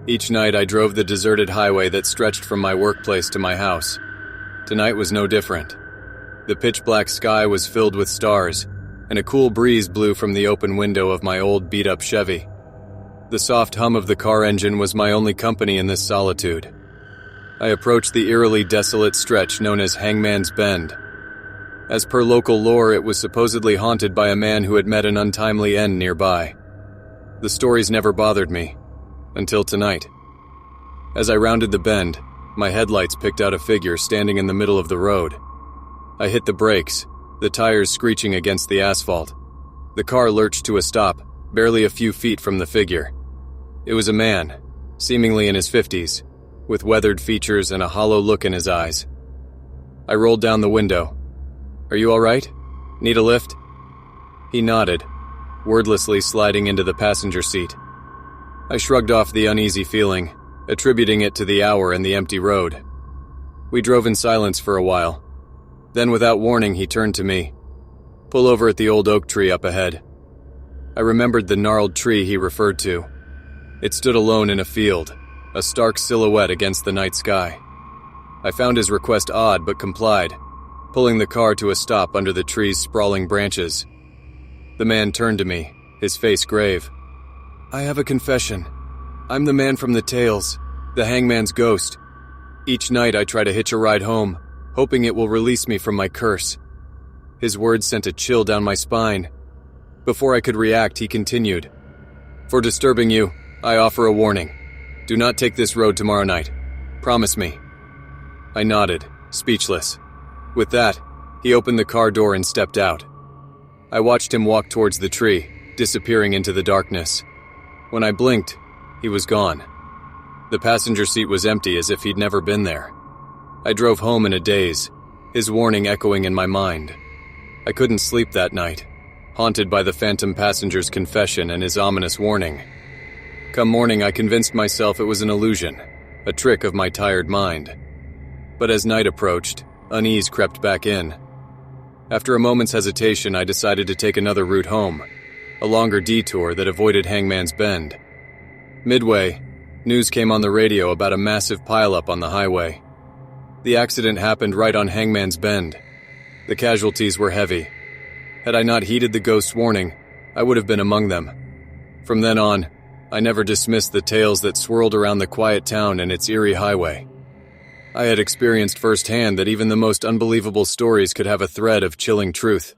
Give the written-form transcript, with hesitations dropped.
Each night I drove the deserted highway that stretched from my workplace to my house. Tonight was no different. The pitch-black sky was filled with stars, and a cool breeze blew from the open window of my old beat-up Chevy. The soft hum of the car engine was my only company in this solitude. I approached the eerily desolate stretch known as Hangman's Bend. As per local lore, it was supposedly haunted by a man who had met an untimely end nearby. The stories never bothered me, until tonight. As I rounded the bend, my headlights picked out a figure standing in the middle of the road. I hit the brakes, the tires screeching against the asphalt. The car lurched to a stop, barely a few feet from the figure. It was a man, seemingly in his 50s, with weathered features and a hollow look in his eyes. I rolled down the window. "Are you all right? Need a lift?" He nodded, wordlessly sliding into the passenger seat. I shrugged off the uneasy feeling, attributing it to the hour and the empty road. We drove in silence for a while. Then, without warning, he turned to me. "Pull over at the old oak tree up ahead." I remembered the gnarled tree he referred to. It stood alone in a field, a stark silhouette against the night sky. I found his request odd but complied, pulling the car to a stop under the tree's sprawling branches. The man turned to me, his face grave. "I have a confession. I'm the man from the tales, the hangman's ghost. Each night I try to hitch a ride home, hoping it will release me from my curse." His words sent a chill down my spine. Before I could react, he continued. "For disturbing you, I offer a warning. Do not take this road tomorrow night. Promise me." I nodded, speechless. With that, he opened the car door and stepped out. I watched him walk towards the tree, disappearing into the darkness. When I blinked, he was gone. The passenger seat was empty, as if he'd never been there. I drove home in a daze, his warning echoing in my mind. I couldn't sleep that night, haunted by the phantom passenger's confession and his ominous warning. Come morning, I convinced myself it was an illusion, a trick of my tired mind. But as night approached, unease crept back in. After a moment's hesitation, I decided to take another route home, a longer detour that avoided Hangman's Bend. Midway, news came on the radio about a massive pileup on the highway. The accident happened right on Hangman's Bend. The casualties were heavy. Had I not heeded the ghost's warning, I would have been among them. From then on, I never dismissed the tales that swirled around the quiet town and its eerie highway. I had experienced firsthand that even the most unbelievable stories could have a thread of chilling truth.